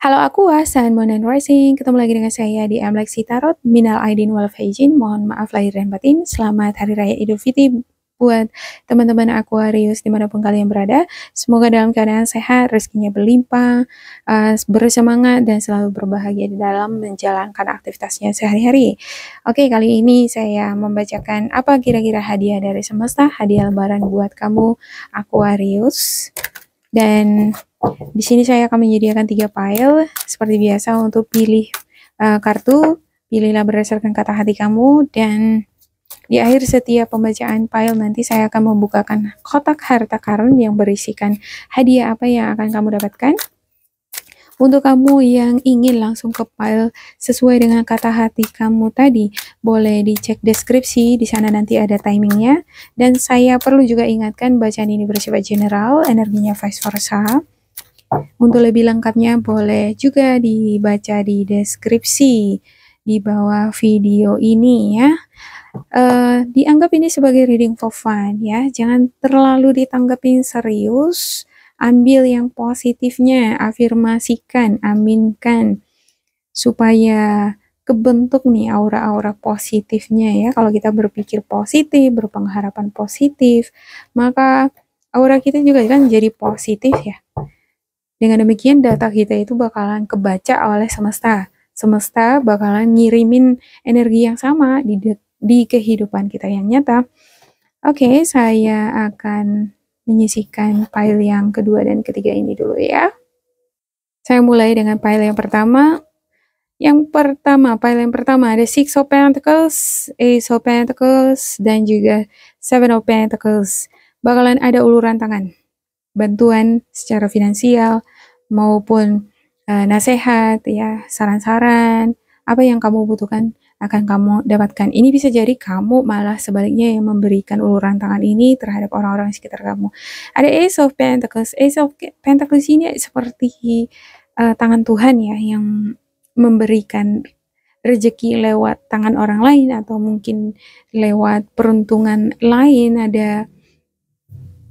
Halo Aqua, Sun, Moon, and Rising. Ketemu lagi dengan saya di Amlexi Tarot. Minal Aidin wal Faizin. Mohon maaf lahir dan batin. Selamat Hari Raya Idul Fitri buat teman-teman Aquarius dimanapun kalian berada. Semoga dalam keadaan sehat, rezekinya berlimpah, bersemangat, dan selalu berbahagia di dalam menjalankan aktivitasnya sehari-hari. Oke, kali ini saya membacakan apa kira-kira hadiah dari semesta, hadiah lebaran buat kamu Aquarius. Dan di sini saya akan menyediakan 3 file seperti biasa untuk pilih kartu. Pilihlah berdasarkan kata hati kamu, dan di akhir setiap pembacaan file nanti saya akan membukakan kotak harta karun yang berisikan hadiah apa yang akan kamu dapatkan. Untuk kamu yang ingin langsung ke file sesuai dengan kata hati kamu tadi, boleh dicek deskripsi, di sana nanti ada timingnya. Dan saya perlu juga ingatkan, bacaan ini bersifat general, energinya vice versa. Untuk lebih lengkapnya boleh juga dibaca di deskripsi di bawah video ini ya. Dianggap ini sebagai reading for fun ya, jangan terlalu ditanggapin serius, ambil yang positifnya, afirmasikan, aminkan, supaya kebentuk nih aura-aura positifnya ya. Kalau kita berpikir positif, berpengharapan positif, maka aura kita juga kan jadi positif ya. Dengan demikian data kita itu bakalan kebaca oleh semesta. Semesta bakalan ngirimin energi yang sama di kehidupan kita yang nyata. Oke, saya akan menyisihkan file yang kedua dan ketiga ini dulu ya. Saya mulai dengan file yang pertama. File yang pertama ada Six of Pentacles, Ace of Pentacles, dan juga Seven of Pentacles. Bakalan ada uluran tangan, bantuan secara finansial maupun nasihat ya, saran-saran, apa yang kamu butuhkan akan kamu dapatkan. Ini bisa jadi kamu malah sebaliknya yang memberikan uluran tangan ini terhadap orang-orang sekitar kamu. Ada Ace of Pentacles. Ace of Pentacles ini seperti tangan Tuhan ya, yang memberikan rezeki lewat tangan orang lain atau mungkin lewat peruntungan lain. Ada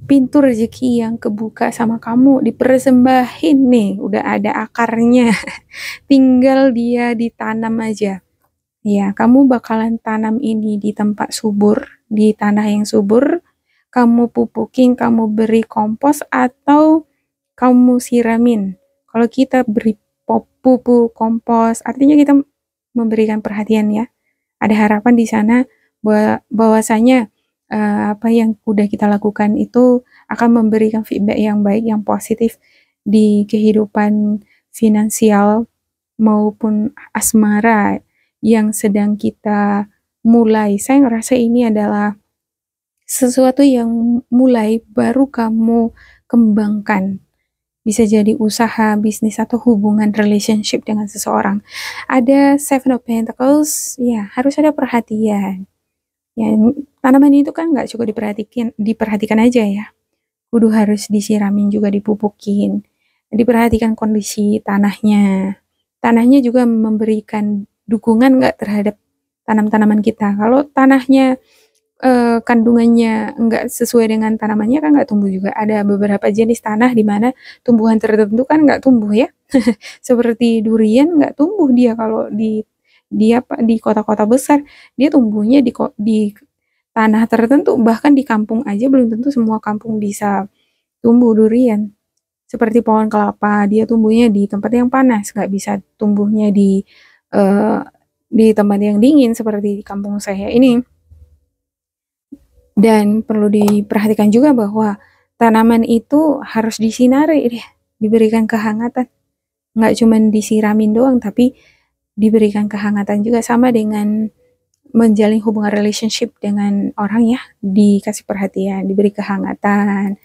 pintu rezeki yang kebuka sama kamu, dipersembahin nih, udah ada akarnya, tinggal dia ditanam aja. Ya, kamu bakalan tanam ini di tempat subur, di tanah yang subur, kamu pupukin, kamu beri kompos, atau kamu siramin. Kalau kita beri pupuk, kompos, artinya kita memberikan perhatian ya. Ada harapan di sana bahwasanya apa yang udah kita lakukan itu akan memberikan feedback yang baik, yang positif di kehidupan finansial maupun asmara yang sedang kita mulai. Saya ngerasa ini adalah sesuatu yang mulai baru kamu kembangkan. Bisa jadi usaha, bisnis, atau hubungan relationship dengan seseorang. Ada Seven of Pentacles, ya harus ada perhatian. Ya, tanaman itu kan nggak cukup diperhatikan aja ya. Kudu harus disiramin juga, dipupukin. Diperhatikan kondisi tanahnya. Tanahnya juga memberikan dukungan nggak terhadap tanam-tanaman kita. Kalau tanahnya kandungannya nggak sesuai dengan tanamannya kan nggak tumbuh juga. Ada beberapa jenis tanah di mana tumbuhan tertentu kan nggak tumbuh ya. Seperti durian nggak tumbuh dia kalau di kota-kota besar. Dia tumbuhnya di tanah tertentu, bahkan di kampung aja belum tentu semua kampung bisa tumbuh durian. Seperti pohon kelapa, dia tumbuhnya di tempat yang panas, nggak bisa tumbuhnya di tempat yang dingin seperti di kampung saya ini. Dan perlu diperhatikan juga bahwa tanaman itu harus disinari, diberikan kehangatan. Nggak cuma disiramin doang, tapi diberikan kehangatan juga, sama dengan menjalin hubungan relationship dengan orang ya, dikasih perhatian, diberi kehangatan.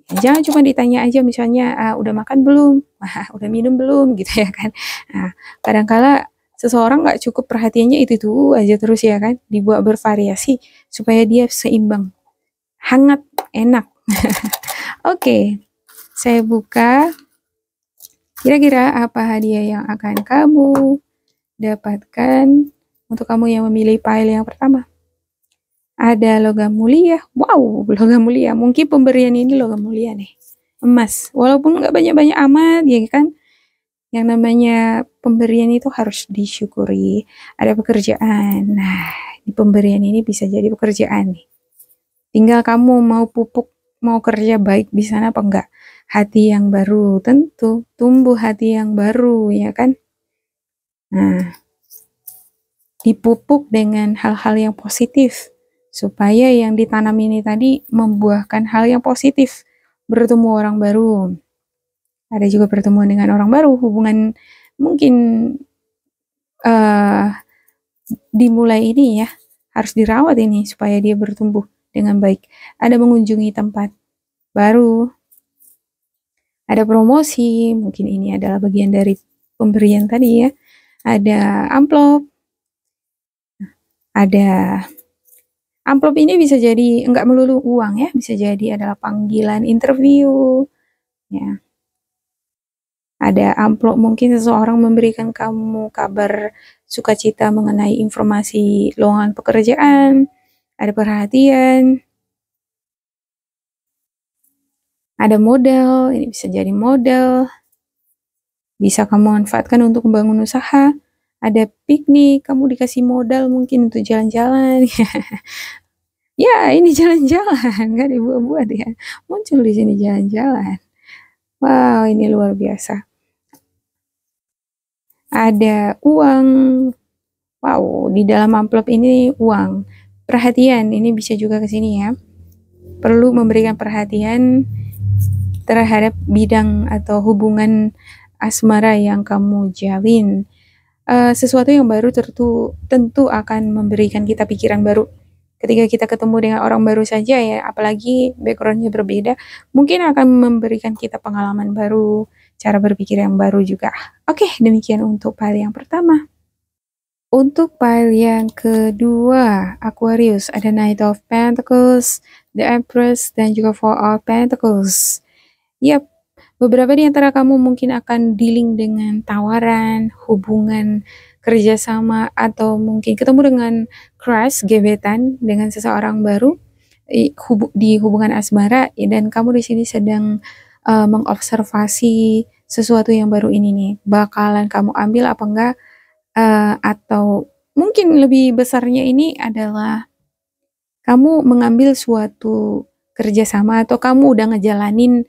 Jangan cuma ditanya aja misalnya, udah makan belum? Udah minum belum? Gitu ya kan. Nah, kadangkala seseorang nggak cukup perhatiannya itu aja terus ya kan, dibuat bervariasi supaya dia seimbang, hangat, enak. Oke, saya buka. Kira-kira apa hadiah yang akan kamu dapatkan untuk kamu yang memilih file yang pertama? Ada logam mulia. Wow, logam mulia. Mungkin pemberian ini logam mulia nih. Emas. Walaupun nggak banyak-banyak amat, ya kan. Yang namanya pemberian itu harus disyukuri. Ada pekerjaan. Nah, di pemberian ini bisa jadi pekerjaan nih. Tinggal kamu mau pupuk, mau kerja baik di sana apa enggak. Hati yang baru, tentu tumbuh hati yang baru, ya kan? Nah, dipupuk dengan hal-hal yang positif supaya yang ditanam ini tadi membuahkan hal yang positif. Bertemu orang baru, ada juga pertemuan dengan orang baru, hubungan mungkin uh, dimulai ini ya, harus dirawat ini supaya dia bertumbuh dengan baik. Ada mengunjungi tempat baru, ada promosi, mungkin ini adalah bagian dari pemberian tadi ya. Ada amplop, ada amplop ini bisa jadi enggak melulu uang ya, bisa jadi adalah panggilan interview, ya. Ada amplop mungkin seseorang memberikan kamu kabar sukacita mengenai informasi lowongan pekerjaan, ada perhatian, ada modal, ini bisa jadi modal, bisa kamu manfaatkan untuk membangun usaha, ada piknik, kamu dikasih modal mungkin untuk jalan-jalan. Ya, ini jalan-jalan, nggak dibuat-buat ya. Muncul di sini jalan-jalan. Wow, ini luar biasa. Ada uang. Wow, di dalam amplop ini uang. Perhatian, ini bisa juga ke sini ya. Perlu memberikan perhatian terhadap bidang atau hubungan asmara yang kamu jalin. Sesuatu yang baru tentu akan memberikan kita pikiran baru. Ketika kita ketemu dengan orang baru saja ya, apalagi backgroundnya berbeda, mungkin akan memberikan kita pengalaman baru, cara berpikir yang baru juga. Oke, demikian untuk file yang pertama. Untuk file yang kedua, Aquarius, ada Knight of Pentacles, The Empress, dan juga Four of Pentacles. Yap, beberapa di antara kamu mungkin akan dealing dengan tawaran, hubungan, kerjasama, atau mungkin ketemu dengan crush, gebetan dengan seseorang baru di hubungan asmara, dan kamu di sini sedang mengobservasi sesuatu yang baru ini nih. Bakalan kamu ambil apa enggak? Atau mungkin lebih besarnya ini adalah kamu mengambil suatu kerjasama atau kamu udah ngejalanin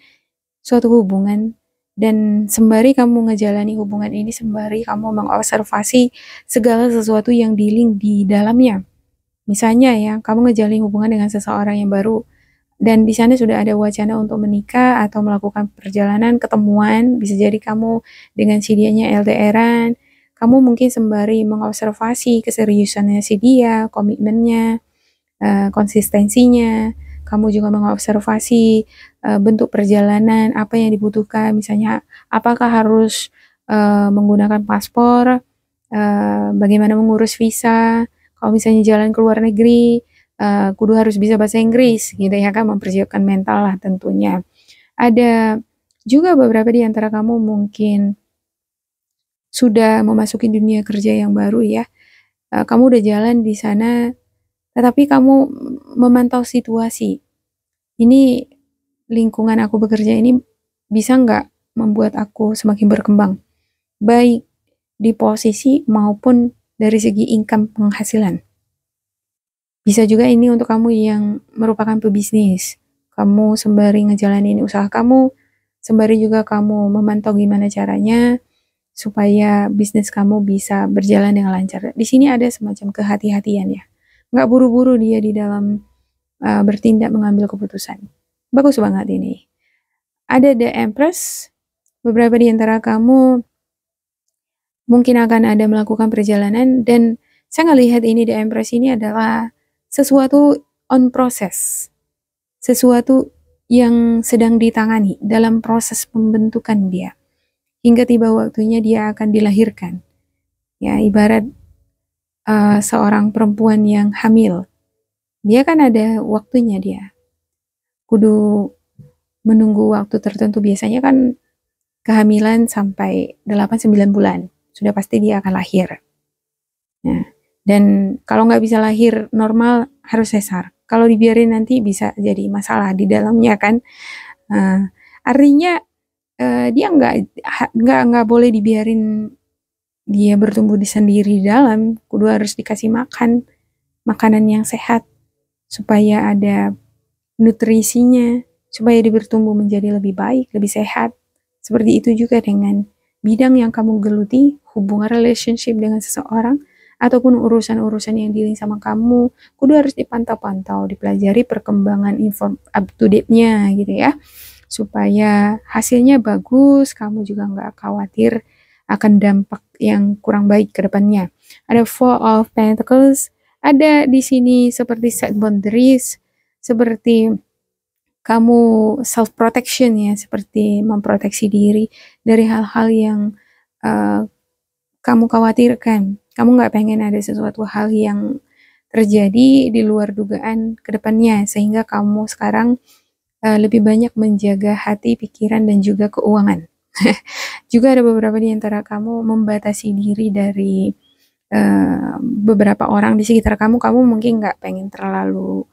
suatu hubungan dan sembari kamu ngejalani hubungan ini sembari kamu mengobservasi segala sesuatu yang dealing di dalamnya. Misalnya ya, kamu ngejalin hubungan dengan seseorang yang baru dan di sana sudah ada wacana untuk menikah atau melakukan perjalanan ketemuan, bisa jadi kamu dengan si dianya LDRan. Kamu mungkin sembari mengobservasi keseriusannya si dia, komitmennya, konsistensinya. Kamu juga mengobservasi bentuk perjalanan, apa yang dibutuhkan. Misalnya, apakah harus menggunakan paspor, bagaimana mengurus visa. Kalau misalnya jalan ke luar negeri, kudu harus bisa bahasa Inggris, gitu ya kan, mempersiapkan mental lah tentunya. Ada juga beberapa di antara kamu mungkin sudah memasuki dunia kerja yang baru ya. Kamu udah jalan di sana, tetapi kamu memantau situasi. Ini lingkungan aku bekerja ini bisa nggak membuat aku semakin berkembang, baik di posisi maupun dari segi income penghasilan. Bisa juga ini untuk kamu yang merupakan pebisnis. Kamu sembari ngejalanin usaha kamu, sembari juga kamu memantau gimana caranya supaya bisnis kamu bisa berjalan dengan lancar. Di sini ada semacam kehati-hatian ya. Nggak buru-buru dia di dalam bertindak mengambil keputusan. Bagus banget ini. Ada The Empress. Beberapa di antara kamu mungkin akan ada melakukan perjalanan dan saya ngelihat ini The Empress ini adalah sesuatu on process. Sesuatu yang sedang ditangani dalam proses pembentukan dia. Hingga tiba waktunya dia akan dilahirkan. Ya, ibarat seorang perempuan yang hamil. Dia kan ada waktunya dia. Kudu menunggu waktu tertentu, biasanya kan kehamilan sampai 8-9 bulan. Sudah pasti dia akan lahir. Nah, dan kalau nggak bisa lahir normal harus sesar. Kalau dibiarin nanti bisa jadi masalah di dalamnya kan. Artinya dia nggak boleh dibiarin dia bertumbuh sendiri di dalam, kudu harus dikasih makan makanan yang sehat supaya ada nutrisinya, supaya dia bertumbuh menjadi lebih baik, lebih sehat. Seperti itu juga dengan bidang yang kamu geluti, hubungan relationship dengan seseorang, ataupun urusan-urusan yang dealing sama kamu, kudu harus dipantau-pantau, dipelajari perkembangan up to date-nya gitu ya, supaya hasilnya bagus, kamu juga nggak khawatir akan dampak yang kurang baik ke depannya. Ada Four of Pentacles, ada di sini seperti set boundaries, seperti kamu self protection ya, seperti memproteksi diri dari hal-hal yang uh, kamu khawatirkan. Kamu nggak pengen ada sesuatu hal yang terjadi di luar dugaan ke depannya, sehingga kamu sekarang lebih banyak menjaga hati, pikiran, dan juga keuangan. Juga ada beberapa di antara kamu membatasi diri dari beberapa orang di sekitar kamu. Kamu mungkin nggak pengen terlalu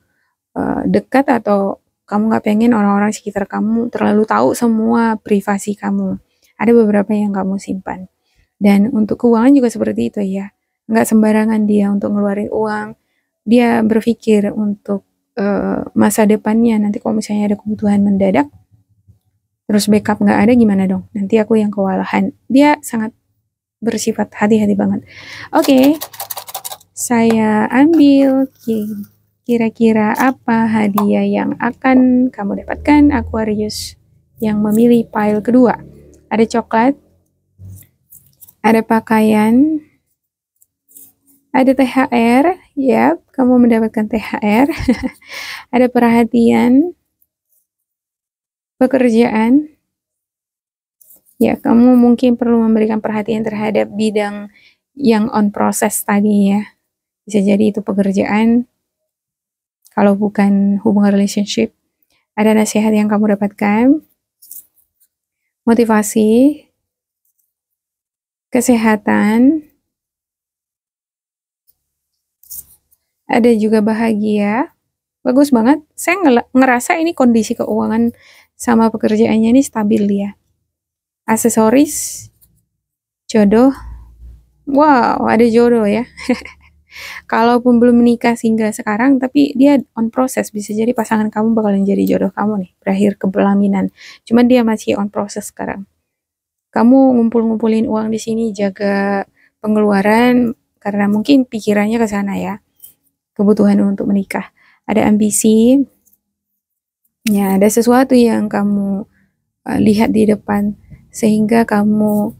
dekat, atau kamu nggak pengen orang-orang sekitar kamu terlalu tahu semua privasi kamu. Ada beberapa yang kamu simpan. Dan untuk keuangan juga seperti itu ya. Nggak sembarangan dia untuk ngeluarin uang. Dia berpikir untuk masa depannya. Nanti kalau misalnya ada kebutuhan mendadak, terus backup nggak ada gimana dong? Nanti aku yang kewalahan. Dia sangat bersifat hati-hati banget. Oke, saya ambil kira-kira apa hadiah yang akan kamu dapatkan, Aquarius yang memilih pile kedua. Ada coklat, ada pakaian, ada THR, yap, kamu mendapatkan THR. Ada perhatian, pekerjaan, ya kamu mungkin perlu memberikan perhatian terhadap bidang yang on proses tadi ya. Bisa jadi itu pekerjaan, kalau bukan hubungan relationship. Ada nasihat yang kamu dapatkan, motivasi, kesehatan, ada juga bahagia. Bagus banget. Saya ngerasa ini kondisi keuangan sama pekerjaannya ini stabil ya. Aksesoris, jodoh. Wow, ada jodoh ya. Kalaupun belum menikah hingga sekarang, tapi dia on proses, bisa jadi pasangan kamu bakalan jadi jodoh kamu nih, berakhir ke pelaminan. Cuman dia masih on proses sekarang. Kamu ngumpul-ngumpulin uang di sini, jaga pengeluaran, karena mungkin pikirannya ke sana ya, kebutuhan untuk menikah. Ada ambisi, ya ada sesuatu yang kamu lihat di depan, sehingga kamu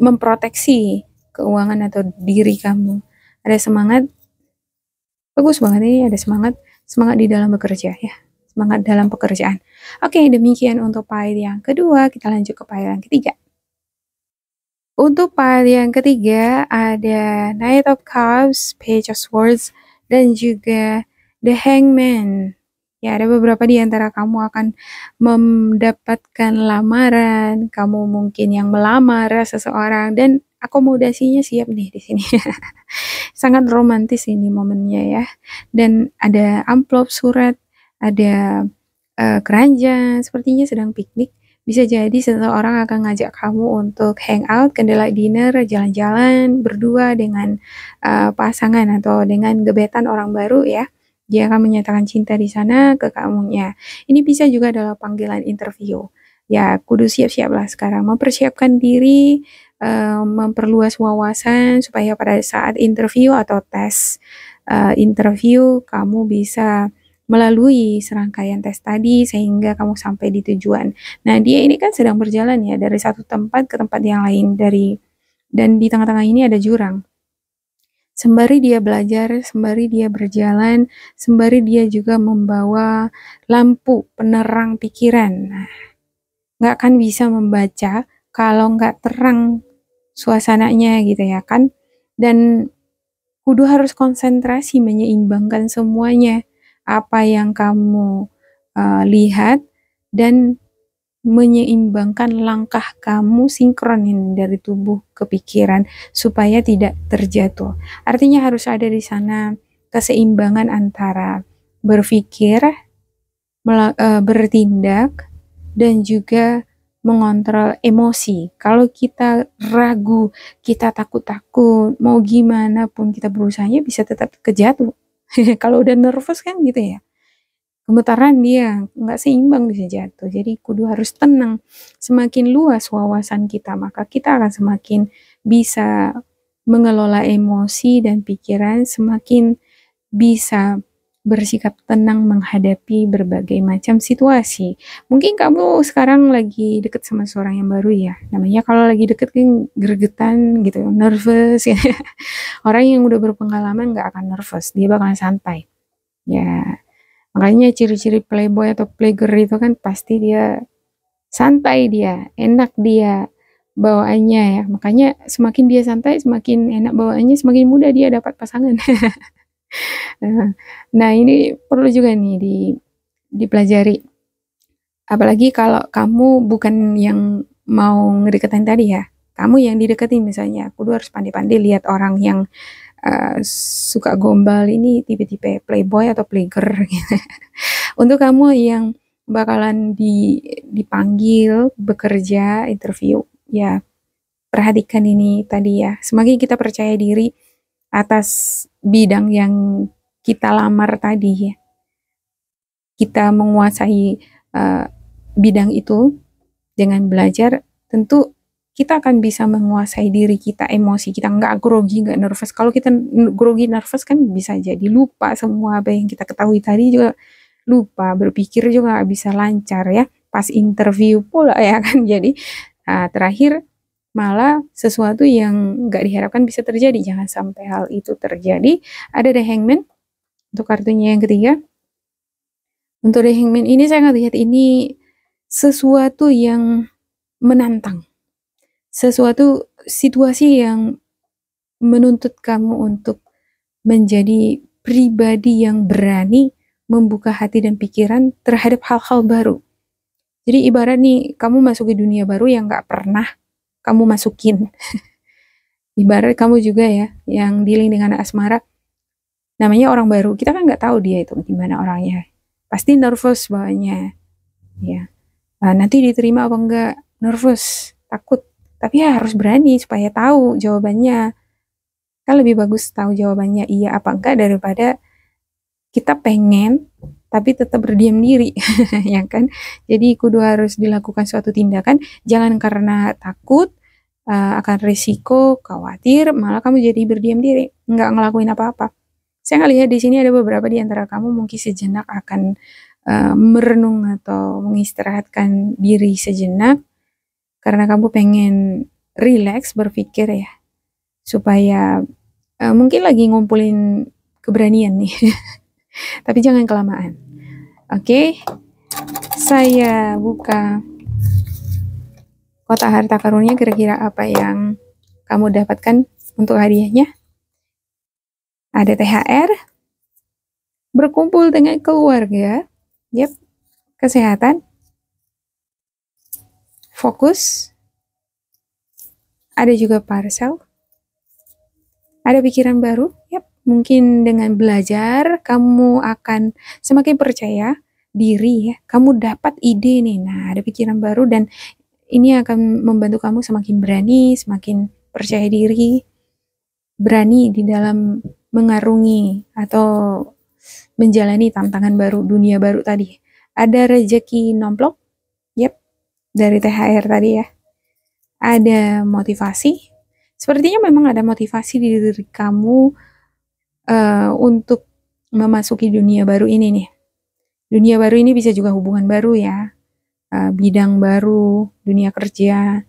memproteksi keuangan atau diri kamu. Ada semangat, bagus banget ini, ada semangat di dalam bekerja ya, semangat dalam pekerjaan. Oke, demikian untuk pile yang kedua. Kita lanjut ke pile yang ketiga. Untuk pile yang ketiga ada Knight of Cups, Page of Swords, dan juga The Hangman. Ya, ada beberapa di antara kamu akan mendapatkan lamaran, kamu mungkin yang melamar seseorang, dan akomodasinya siap nih di sini. Sangat romantis ini momennya ya. Dan ada amplop surat, ada keranjang, sepertinya sedang piknik. Bisa jadi seseorang akan ngajak kamu untuk hangout, candlelight dinner, jalan-jalan berdua dengan pasangan atau dengan gebetan orang baru ya. Dia akan menyatakan cinta di sana ke kamunya. Ini bisa juga adalah panggilan interview. Ya, kudu siap-siap lah sekarang. Mempersiapkan diri, memperluas wawasan supaya pada saat interview atau tes interview kamu bisa melalui serangkaian tes tadi sehingga kamu sampai di tujuan. Nah, dia ini kan sedang berjalan ya dari satu tempat ke tempat yang lain, dan di tengah-tengah ini ada jurang. Sembari dia belajar, sembari dia berjalan, sembari dia juga membawa lampu penerang pikiran. Nah, nggak akan bisa membaca kalau nggak terang suasananya gitu ya kan. Dan kudu harus konsentrasi menyeimbangkan semuanya. Apa yang kamu lihat dan menyeimbangkan langkah kamu sinkronin dari tubuh ke pikiran supaya tidak terjatuh. Artinya harus ada di sana keseimbangan antara berpikir, bertindak, dan juga mengontrol emosi. Kalau kita ragu, kita takut-takut, mau gimana pun kita berusahanya bisa tetap kejatuh. Kalau udah nervous kan gitu ya. Gemetaran dia, nggak seimbang bisa jatuh. Jadi kudu harus tenang. Semakin luas wawasan kita, maka kita akan semakin bisa mengelola emosi dan pikiran, semakin bisa bersikap tenang menghadapi berbagai macam situasi. Mungkin kamu sekarang lagi deket sama seorang yang baru ya. Namanya kalau lagi deket kan gregetan gitu, nervous ya. Orang yang udah berpengalaman nggak akan nervous, dia bakalan santai. Ya, makanya ciri-ciri playboy atau playgirl itu kan pasti dia santai, dia enak, dia bawaannya ya. Makanya semakin dia santai, semakin enak bawaannya, semakin mudah dia dapat pasangan. Nah, ini perlu juga nih dipelajari. Apalagi kalau kamu bukan yang mau ngedeketin tadi ya. Kamu yang dideketin misalnya, kudu harus pandai-pandai lihat orang yang suka gombal ini tipe-tipe playboy atau playgirl gitu. Untuk kamu yang bakalan dipanggil bekerja, interview, ya perhatikan ini tadi ya. Semakin kita percaya diri atas bidang yang kita lamar tadi ya, kita menguasai bidang itu dengan belajar, tentu kita akan bisa menguasai diri kita, emosi kita, nggak grogi, nggak nervous. Kalau kita grogi, nervous kan bisa jadi lupa semua apa yang kita ketahui tadi, juga lupa, berpikir juga nggak bisa lancar ya, pas interview pula ya kan. Jadi terakhir malah sesuatu yang nggak diharapkan bisa terjadi. Jangan sampai hal itu terjadi. Ada The Hangman untuk kartunya yang ketiga. Untuk The Hangman ini saya ngelihat ini sesuatu yang menantang, sesuatu situasi yang menuntut kamu untuk menjadi pribadi yang berani membuka hati dan pikiran terhadap hal-hal baru. Jadi ibarat nih, kamu masuk ke dunia baru yang gak pernah kamu masukin. Ibarat kamu juga ya, yang dealing dengan asmara, namanya orang baru, kita kan gak tahu dia itu gimana orangnya. Pasti nervous bawahnya. Ya. Nanti diterima apa enggak, nervous, takut. Tapi ya harus berani supaya tahu jawabannya. Kan lebih bagus tahu jawabannya iya apa enggak daripada kita pengen tapi tetap berdiam diri, ya kan? Jadi kudu harus dilakukan suatu tindakan, jangan karena takut akan risiko, khawatir, malah kamu jadi berdiam diri, nggak ngelakuin apa-apa. Saya ngelihat di sini ada beberapa di antara kamu mungkin sejenak akan merenung atau mengistirahatkan diri sejenak karena kamu pengen rileks berpikir ya, supaya mungkin lagi ngumpulin keberanian nih. Tapi jangan kelamaan. Oke, saya buka kotak harta karunnya, kira-kira apa yang kamu dapatkan untuk hadiahnya. Ada THR, berkumpul dengan keluarga, yep, kesehatan, fokus, ada juga parcel, ada pikiran baru, yep, mungkin dengan belajar kamu akan semakin percaya diri ya, kamu dapat ide nih, nah ada pikiran baru dan ini akan membantu kamu semakin berani, semakin percaya diri, berani di dalam mengarungi atau menjalani tantangan baru, dunia baru tadi. Ada rezeki nomplok, yep, dari THR tadi ya. Ada motivasi, sepertinya memang ada motivasi di diri kamu untuk memasuki dunia baru ini nih. Dunia baru ini bisa juga hubungan baru ya, bidang baru, dunia kerja.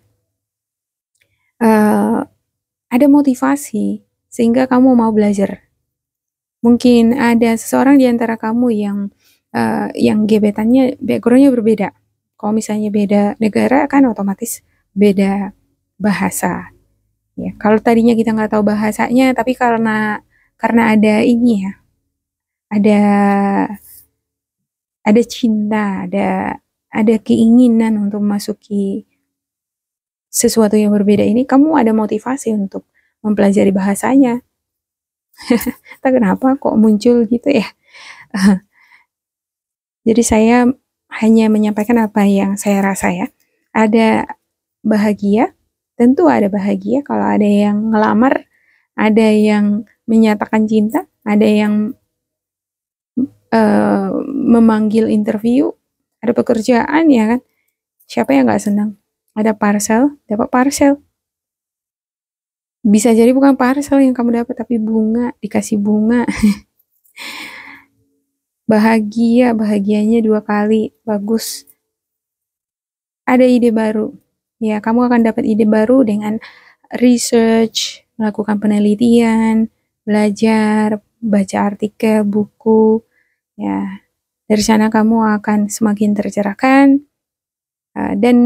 Ada motivasi sehingga kamu mau belajar. Mungkin ada seseorang di antara kamu yang gebetannya backgroundnya berbeda. Kalau misalnya beda negara kan otomatis beda bahasa. Ya, kalau tadinya kita nggak tahu bahasanya, tapi karena ada ini ya, ada cinta, ada keinginan untuk memasuki sesuatu yang berbeda ini, kamu ada motivasi untuk mempelajari bahasanya. Tak kenapa kok muncul gitu ya. Jadi saya hanya menyampaikan apa yang saya rasa ya. Ada bahagia, tentu ada bahagia kalau ada yang ngelamar, ada yang menyatakan cinta, ada yang memanggil interview, ada pekerjaan ya kan. Siapa yang nggak senang? Ada parcel, dapat parcel. Bisa jadi bukan parcel yang kamu dapat, tapi bunga, dikasih bunga. Bahagia, bahagianya 2 kali, bagus. Ada ide baru. Ya, kamu akan dapat ide baru dengan research, melakukan penelitian, belajar, baca artikel, buku. Ya, dari sana kamu akan semakin tercerahkan, dan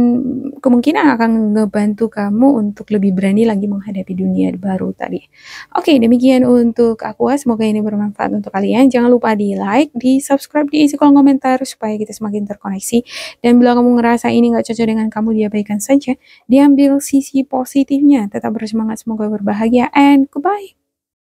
kemungkinan akan ngebantu kamu untuk lebih berani lagi menghadapi dunia baru tadi. Oke, demikian untuk aku. Semoga ini bermanfaat untuk kalian. Jangan lupa di like, di subscribe, diisi kolom komentar supaya kita semakin terkoneksi. Dan bila kamu ngerasa ini nggak cocok dengan kamu, diabaikan saja. Diambil sisi positifnya. Tetap bersemangat, semoga berbahagia, and goodbye.